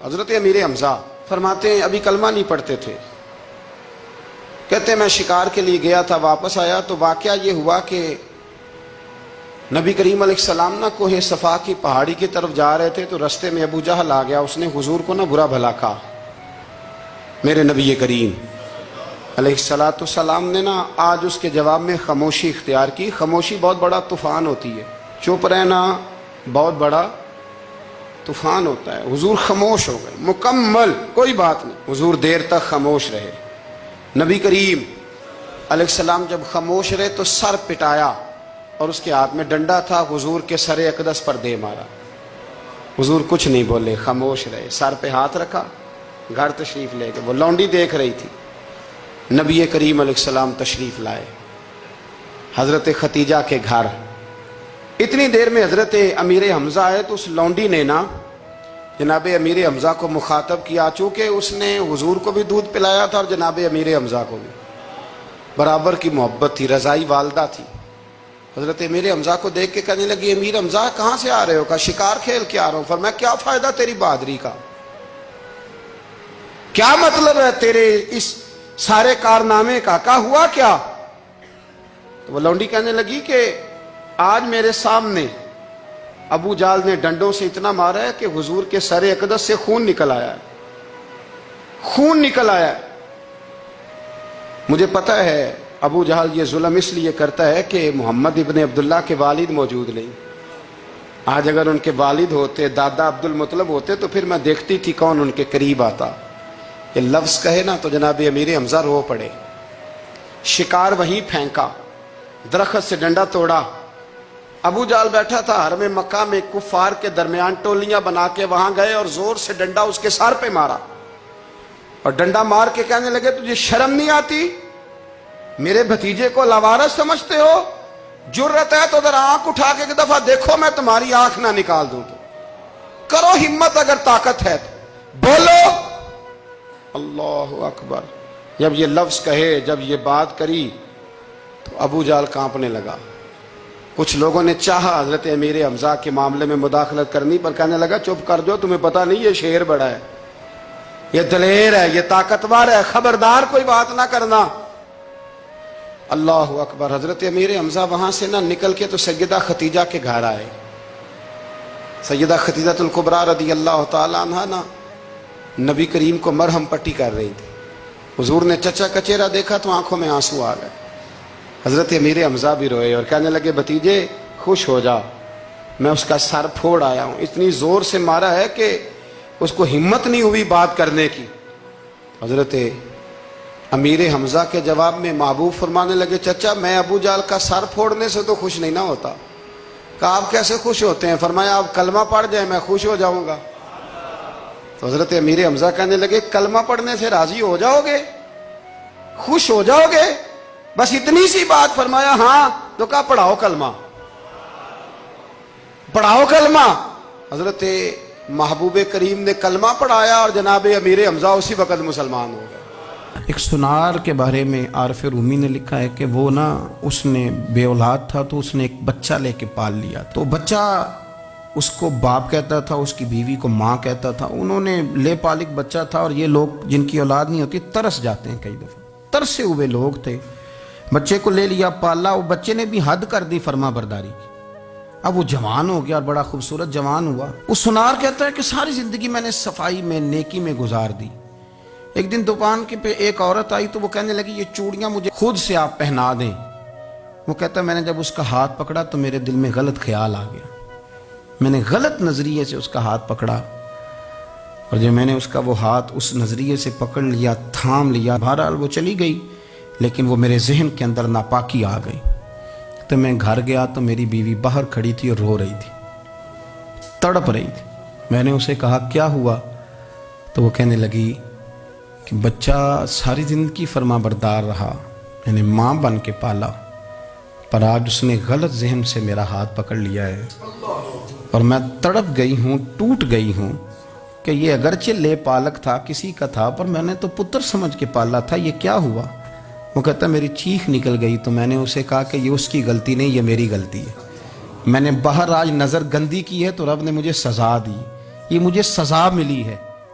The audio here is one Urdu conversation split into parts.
حضرت امیر حمزہ فرماتے ہیں ابھی کلمہ نہیں پڑھتے تھے، کہتے ہیں میں شکار کے لیے گیا تھا، واپس آیا تو واقعہ یہ ہوا کہ نبی کریم علیہ السلام نہ کوہ صفا کی پہاڑی کی طرف جا رہے تھے تو رستے میں ابو جہل آ گیا، اس نے حضور کو نہ برا بھلا کہا۔ میرے نبی کریم علیہ السلام نے نا آج اس کے جواب میں خاموشی اختیار کی۔ خاموشی بہت بڑا طوفان ہوتی ہے، چپ رہنا بہت بڑا طوفان ہوتا ہے۔ حضور خاموش ہو گئے، مکمل کوئی بات نہیں، حضور دیر تک خاموش رہے۔ نبی کریم علیہ السلام جب خاموش رہے تو سر پٹایا اور اس کے ہاتھ میں ڈنڈا تھا، حضور کے سر اقدس پر دے مارا۔ حضور کچھ نہیں بولے، خاموش رہے، سر پہ ہاتھ رکھا، گھر تشریف لے گئے۔ وہ لونڈی دیکھ رہی تھی، نبی کریم علیہ السلام تشریف لائے حضرت ختیجہ کے گھر۔ اتنی دیر میں حضرت امیر حمزہ آئے تو اس لونڈی نے نا جناب امیر حمزہ کو مخاطب کیا، چونکہ اس نے حضور کو بھی دودھ پلایا تھا اور جناب امیر حمزہ کو بھی برابر کی محبت تھی، رضائی والدہ تھی۔ حضرت امیر حمزہ کو دیکھ کے کہنے لگی امیر حمزہ کہاں سے آ رہے ہو؟ کہا شکار کھیل کے آ رہا ہوں۔ فرمایا کیا فائدہ تیری بہادری کا، کیا مطلب ہے تیرے اس سارے کارنامے کا، کہا ہوا کیا؟ تو وہ لونڈی کہنے لگی کہ آج میرے سامنے ابو جال نے ڈنڈوں سے اتنا مارا ہے کہ حضور کے سر اقدس سے خون نکل آیا ہے، خون نکل آیا ہے۔ مجھے پتہ ہے ابو جہل یہ ظلم اس لیے کرتا ہے کہ محمد ابن عبداللہ کے والد موجود نہیں۔ آج اگر ان کے والد ہوتے، دادا عبد المطلب ہوتے تو پھر میں دیکھتی تھی کون ان کے قریب آتا۔ یہ لفظ کہے نا تو جناب امیر حمزہ رو پڑے، شکار وہیں پھینکا، درخت سے ڈنڈا توڑا۔ ابو جال بیٹھا تھا حرم مکہ میں، کفار کے درمیان ٹولیاں بنا کے وہاں گئے اور زور سے ڈنڈا اس کے سر پہ مارا، اور ڈنڈا مار کے کہنے لگے تجھے شرم نہیں آتی؟ میرے بھتیجے کو لاوارث سمجھتے ہو؟ جرت ہے تو ذرا آنکھ اٹھا کے ایک دفعہ دیکھو، میں تمہاری آنکھ نہ نکال دوں تو کرو ہمت، اگر طاقت ہے تو بولو۔ اللہ اکبر۔ جب یہ لفظ کہے، جب یہ بات کری تو ابو جال کانپنے لگا۔ کچھ لوگوں نے چاہا حضرت امیر حمزہ کے معاملے میں مداخلت کرنی، پر کہنے لگا چپ کر جو، تمہیں پتہ نہیں یہ شیر بڑا ہے، یہ دلیر ہے، یہ طاقتور ہے، خبردار کوئی بات نہ کرنا۔ اللہ اکبر۔ حضرت امیر حمزہ وہاں سے نہ نکل کے تو سیدہ ختیجہ کے گھر آئے۔ سیدہ ختیجہ الکبریٰ رضی اللہ تعالی عنہا نا نبی کریم کو مرہم پٹی کر رہی تھی۔ حضور نے چچا کا چہرہ دیکھا تو آنکھوں میں آنسو آ گئے۔ حضرت امیر حمزہ بھی روئے اور کہنے لگے بھتیجے خوش ہو جا، میں اس کا سر پھوڑ آیا ہوں۔ اتنی زور سے مارا ہے کہ اس کو ہمت نہیں ہوئی بات کرنے کی۔ حضرت امیر حمزہ کے جواب میں محبوب فرمانے لگے چچا میں ابو جال کا سر پھوڑنے سے تو خوش نہیں نہ ہوتا۔ کہا آپ کیسے خوش ہوتے ہیں؟ فرمایا آپ کلمہ پڑھ جائیں میں خوش ہو جاؤں گا۔ تو حضرت امیر حمزہ کہنے لگے کلمہ پڑھنے سے راضی ہو جاؤ گے، خوش ہو جاؤ گے، بس اتنی سی بات؟ فرمایا ہاں۔ تو کہا پڑھاؤ کلمہ، پڑھاؤ کلمہ۔ حضرت محبوب کریم نے کلمہ پڑھایا اور جناب امیر حمزہ اسی وقت مسلمان ہو گئے۔ ایک سنار کے بارے میں عارف رومی نے لکھا ہے کہ وہ نا اس نے بے اولاد تھا تو اس نے ایک بچہ لے کے پال لیا، تو بچہ اس کو باپ کہتا تھا، اس کی بیوی کو ماں کہتا تھا۔ انہوں نے لے پالک بچہ تھا، اور یہ لوگ جن کی اولاد نہیں ہوتی ترس جاتے ہیں، کئی دفعہ ترسے ہوئے لوگ تھے۔ بچے کو لے لیا، پالا، وہ بچے نے بھی حد کر دی فرما برداری کی۔ اب وہ جوان ہو گیا اور بڑا خوبصورت جوان ہوا۔ وہ سنار کہتا ہے کہ ساری زندگی میں نے صفائی میں، نیکی میں گزار دی۔ ایک دن دکان کے پہ ایک عورت آئی تو وہ کہنے لگی یہ چوڑیاں مجھے خود سے آپ پہنا دیں۔ وہ کہتا ہے میں نے جب اس کا ہاتھ پکڑا تو میرے دل میں غلط خیال آ گیا، میں نے غلط نظریے سے اس کا ہاتھ پکڑا، اور جب میں نے اس کا وہ ہاتھ اس نظریے سے پکڑ لیا، تھام لیا، بہرحال وہ چلی گئی، لیکن وہ میرے ذہن کے اندر ناپاکی آ گئی۔ تو میں گھر گیا تو میری بیوی باہر کھڑی تھی اور رو رہی تھی، تڑپ رہی تھی۔ میں نے اسے کہا کیا ہوا؟ تو وہ کہنے لگی کہ بچہ ساری زندگی فرما بردار رہا، میں نے ماں بن کے پالا، پر آج اس نے غلط ذہن سے میرا ہاتھ پکڑ لیا ہے، اور میں تڑپ گئی ہوں، ٹوٹ گئی ہوں کہ یہ اگرچہ لے پالک تھا، کسی کا تھا، پر میں نے تو پتر سمجھ کے پالا تھا، یہ کیا ہوا؟ وہ کہتا میری چیخ نکل گئی تو میں نے اسے کہا کہ یہ اس کی غلطی نہیں، یہ میری غلطی ہے۔ میں نے باہر آج نظر گندی کی ہے تو رب نے مجھے سزا دی، یہ مجھے سزا ملی ہے۔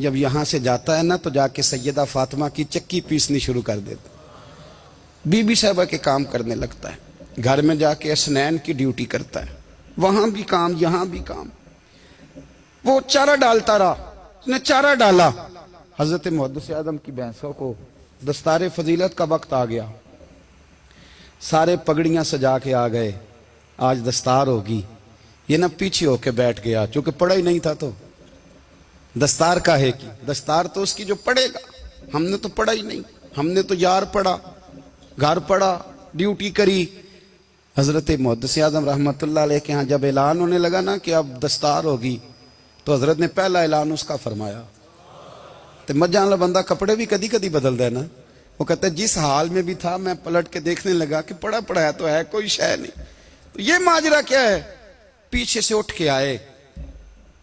جب یہاں سے جاتا ہے نا تو جا کے سیدہ فاطمہ کی چکی پیسنی شروع کر دیتا، بی بی صاحبہ کے کام کرنے لگتا ہے، گھر میں جا کے اسنین کی ڈیوٹی کرتا ہے، وہاں بھی کام یہاں بھی کام۔ وہ چارہ ڈالتا رہا، اس نے چارہ ڈالا، حضرت محدث اعظم کی بھینسوں کو دستار فضیلت کا وقت آ گیا، سارے پگڑیاں سجا کے آ گئے، آج دستار ہوگی۔ یہ نہ پیچھے ہو کے بیٹھ گیا، چونکہ پڑھا ہی نہیں تھا تو دستار کاہے کی، دستار تو اس کی جو پڑھے گا، ہم نے تو پڑھا ہی نہیں، ہم نے تو یار پڑھا، گھر پڑھا، ڈیوٹی کری۔ حضرت محدث اعظم رحمۃ اللہ علیہ کے ہاں جب اعلان ہونے لگا نا کہ اب دستار ہوگی، تو حضرت نے پہلا اعلان اس کا فرمایا۔ تو مجھان والا بندہ کپڑے بھی کدی کدی بدل دے نا، وہ کہتا ہے جس حال میں بھی تھا میں پلٹ کے دیکھنے لگا کہ پڑھا پڑھایا تو ہے، کوئی شے نہیں، تو یہ ماجرا کیا ہے؟ پیچھے سے اٹھ کے آئے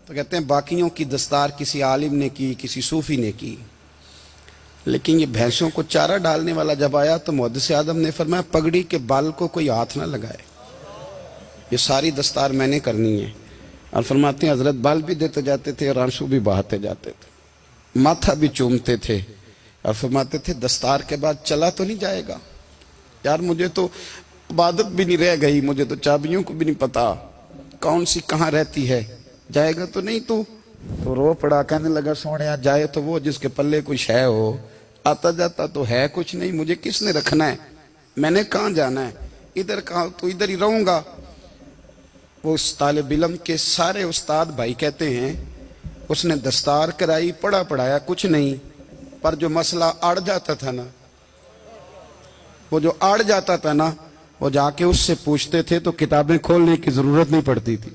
تو کہتے ہیں باقیوں کی دستار کسی عالم نے کی، کسی صوفی نے کی، لیکن یہ بھینسوں کو چارہ ڈالنے والا جب آیا تو محدث اعظم نے فرمایا پگڑی کے بال کو کوئی ہاتھ نہ لگائے، یہ ساری دستار میں نے کرنی ہے۔ اور فرماتے ہیں حضرت بال بھی دیتے جاتے تھے اور آنسو بھی بہاتے جاتے تھے، ماتھا بھی چومتے تھے، اور فرماتے تھے دستار کے بعد چلا تو نہیں جائے گا یار، مجھے تو عبادت بھی نہیں رہ گئی، مجھے تو چابیوں کو بھی نہیں پتا کون سی کہاں رہتی ہے، جائے گا تو نہیں تو رو پڑا، کہنے لگا سونیا جائے تو وہ جس کے پلے کوئی شے ہو، آتا جاتا تو ہے کچھ نہیں، مجھے کس نے رکھنا ہے، میں نے کہاں جانا ہے، ادھر کہاں تو ادھر ہی رہوں گا۔ وہ اس طالب علم کے سارے استاد بھائی کہتے ہیں اس نے دستار کرائی، پڑھا پڑھایا کچھ نہیں، پر جو مسئلہ اڑ جاتا تھا نا، وہ جو اڑ جاتا تھا نا، وہ جا کے اس سے پوچھتے تھے تو کتابیں کھولنے کی ضرورت نہیں پڑتی تھی۔